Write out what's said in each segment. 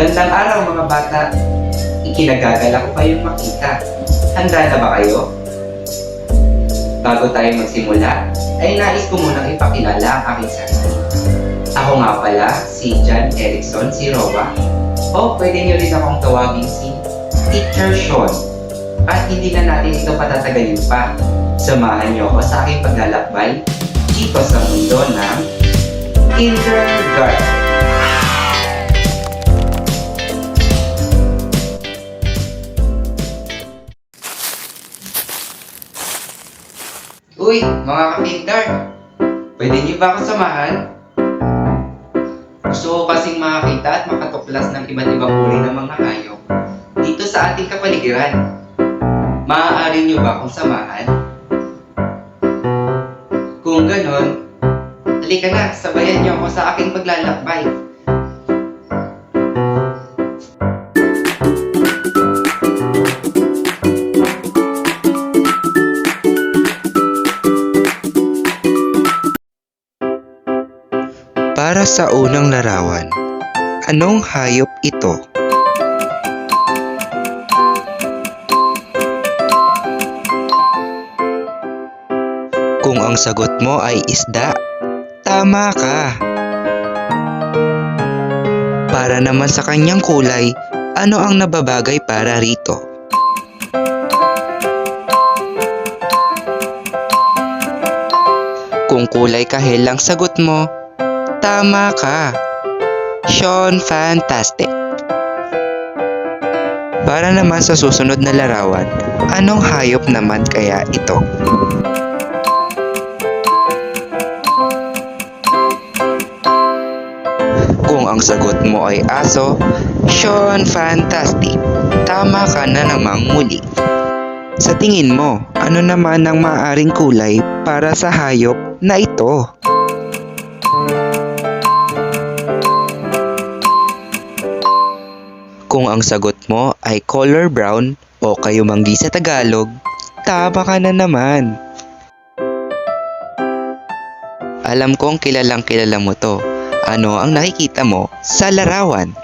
Magandang araw mga bata. Ikinagagala ko kayong makita. Handa na ba kayo? Bago tayo magsimula, ay nais ko munang ipakilala ang aking sarili. Ako nga pala, si John Erickson, si Roa. O pwede niyo rin akong tawagin si Teacher Sean. At hindi na natin ito patatagalin pa. Samahan niyo ako sa aking paglalakbay dito sa mundo ng kindergarten. Uy, mga ka-kinder! Pwede niyo ba ako samahan? Gusto ko kasing makakita at makatuklas ng iba't ibang uri ng mga hayop dito sa ating kapaligiran. Maaari niyo ba akong samahan? Kung ganon, halika na, sabayan niyo ako sa aking paglalakbay. Para sa unang larawan, anong hayop ito? Kung ang sagot mo ay isda, tama ka. Para naman sa kanyang kulay, ano ang nababagay para rito? Kung kulay kahel ang sagot mo, tama ka. Sean, fantastic. Para naman sa susunod na larawan, anong hayop naman kaya ito? Kung ang sagot mo ay aso, Sean, fantastic. Tama ka na namang muli. Sa tingin mo, ano naman ang maaaring kulay para sa hayop na ito? Kung ang sagot mo ay color brown o kayumanggi sa Tagalog, tama ka na naman. Alam kong kilalang kilala mo to. Ano ang nakikita mo sa larawan?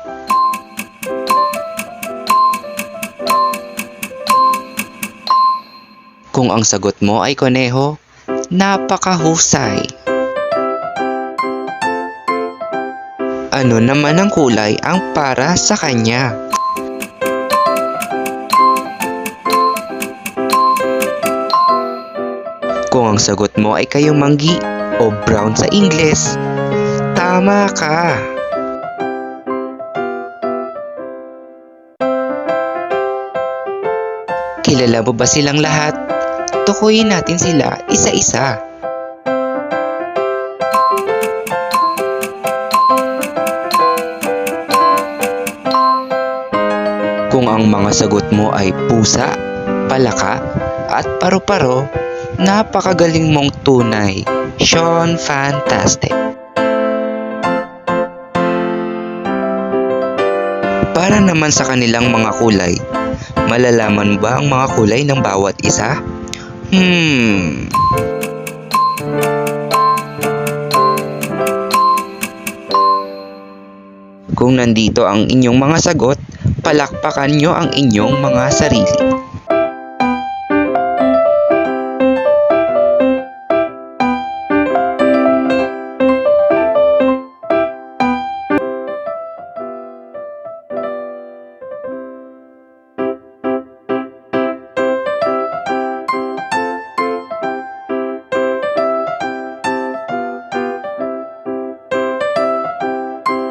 Kung ang sagot mo ay koneho, napakahusay. Ano naman ang kulay ang para sa kanya? Kung ang sagot mo ay kayumanggi o brown sa Ingles, tama ka. Kilala mo ba silang lahat? Tukuyin natin sila isa-isa. Kung ang mga sagot mo ay pusa, palaka, at paru-paro, napakagaling mong tunay. Sean, fantastic. Para naman sa kanilang mga kulay, malalaman mo ba ang mga kulay ng bawat isa? Kung nandito ang inyong mga sagot, palakpakan nyo ang inyong mga sarili.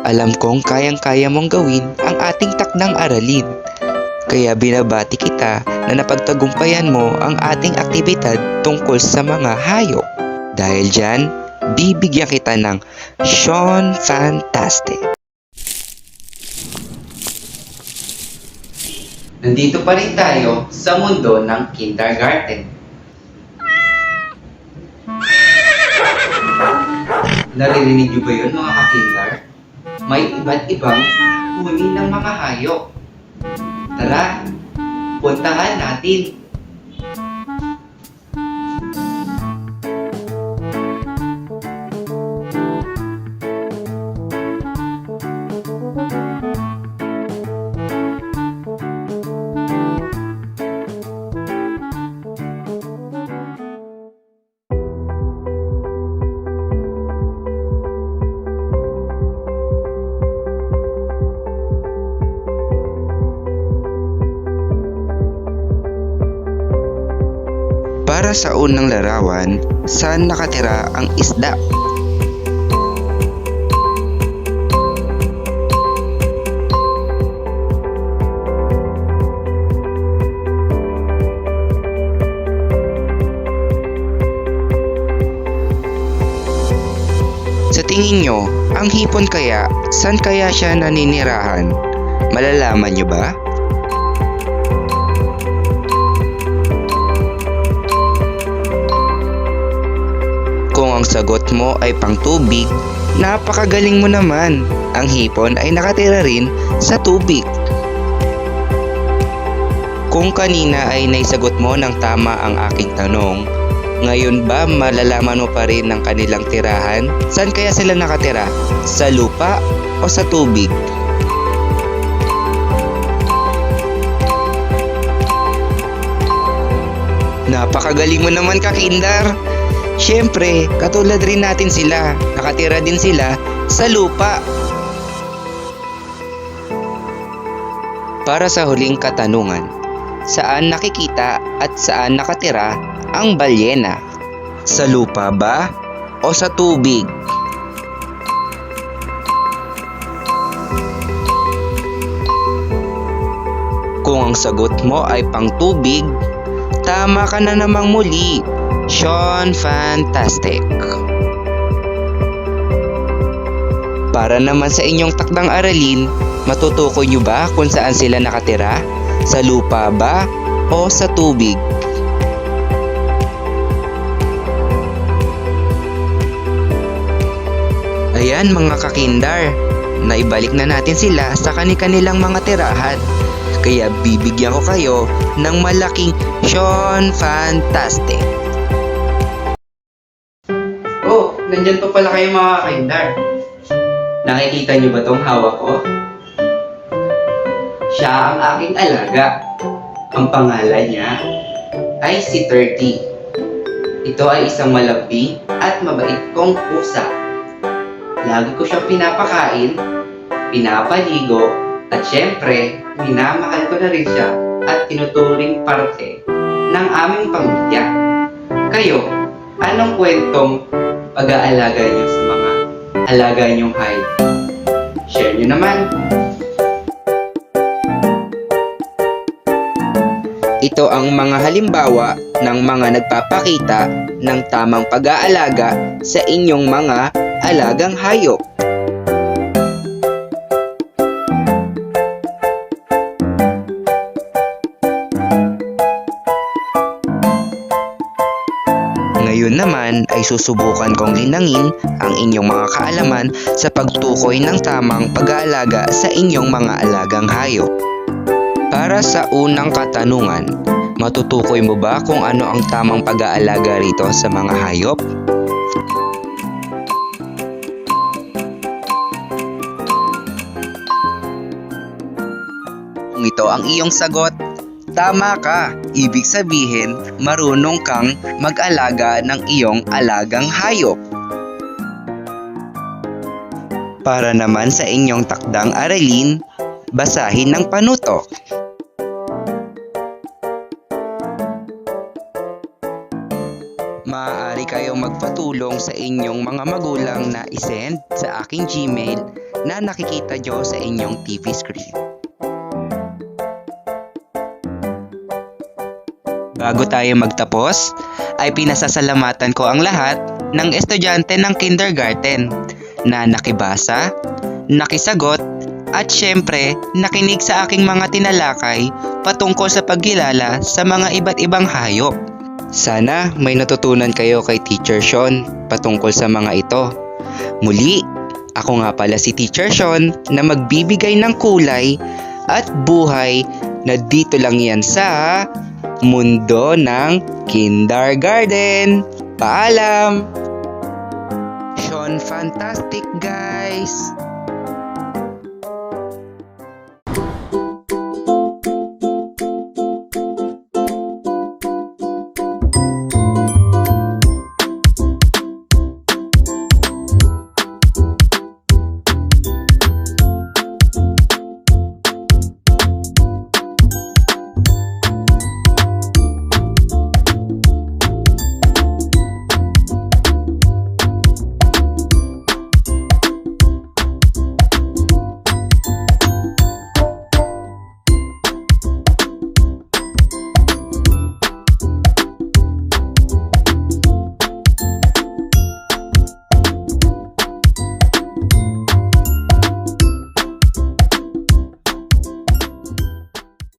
Alam kong kayang-kaya mong gawin ang ating takdang aralin. Kaya binabati kita na napagtagumpayan mo ang ating aktibidad tungkol sa mga hayop. Dahil dyan, bibigyan kita ng Sean, fantastic. Nandito pa rin tayo sa mundo ng kindergarten. Naririnig niyo ba yun mga ka-kinder? May iba't ibang uri ng mga hayop. Tara, puntahan natin. Para sa unang larawan, saan nakatira ang isda? Sa tingin nyo, ang hipon kaya, saan kaya siya naninirahan? Malalaman nyo ba? Kung ang sagot mo ay pangtubig, napakagaling mo naman. Ang hipon ay nakatira rin sa tubig. Kung kanina ay naisagot mo ng tama ang aking tanong, ngayon ba malalaman mo pa rin ng kanilang tirahan? Saan kaya sila nakatira? Sa lupa o sa tubig? Napakagaling mo naman, Kakindar! Siyempre, katulad rin natin sila. Nakatira din sila sa lupa. Para sa huling katanungan, saan nakikita at saan nakatira ang balyena? Sa lupa ba o sa tubig? Kung ang sagot mo ay pangtubig, tama ka na namang muli. Sean Fantastic. Para naman sa inyong takdang aralin, matutukoy nyo ba kung saan sila nakatira? Sa lupa ba o sa tubig? Ayan mga kakindar, naibalik na natin sila sa kani-kanilang mga tirahan. Kaya bibigyan ko kayo ng malaking Sean Fantastic. Oh, nandyan pa pala kayo mga kakindar. Nakikita niyo ba tong hawak ko? Siya ang aking alaga. Ang pangalan niya ay si Turkey. Ito ay isang malambing at mabait kong pusa. Lagi ko siyang pinapakain, pinapaligo, at syempre, minamahal ko na rin siya at tinuturing parte ng aming pamilya. Kayo, anong kwentong pag-aalaga niyo sa mga alaga niyong hayop? Share niyo naman. Ito ang mga halimbawa ng mga nagpapakita ng tamang pag-aalaga sa inyong mga alagang hayop. Ngayon naman ay susubukan kong linangin ang inyong mga kaalaman sa pagtukoy ng tamang pag-aalaga sa inyong mga alagang hayop. Para sa unang katanungan, matutukoy mo ba kung ano ang tamang pag-aalaga rito sa mga hayop? Kung ito ang iyong sagot, tama ka! Ibig sabihin, marunong kang mag-alaga ng iyong alagang hayop. Para naman sa inyong takdang aralin, basahin ng panuto. Maaari kayong magpatulong sa inyong mga magulang na isend sa aking Gmail na nakikita nyo sa inyong TV screen. Bago tayo magtapos, ay pinasasalamatan ko ang lahat ng estudyante ng kindergarten na nakibasa, nakisagot, at syempre nakinig sa aking mga tinalakay patungkol sa pagkilala sa mga iba't ibang hayop. Sana may natutunan kayo kay Teacher Sean patungkol sa mga ito. Muli, ako nga pala si Teacher Sean na magbibigay ng kulay at buhay na dito lang yan sa Mundo ng Kindergarten. Paalam! Sean Fantastic, guys!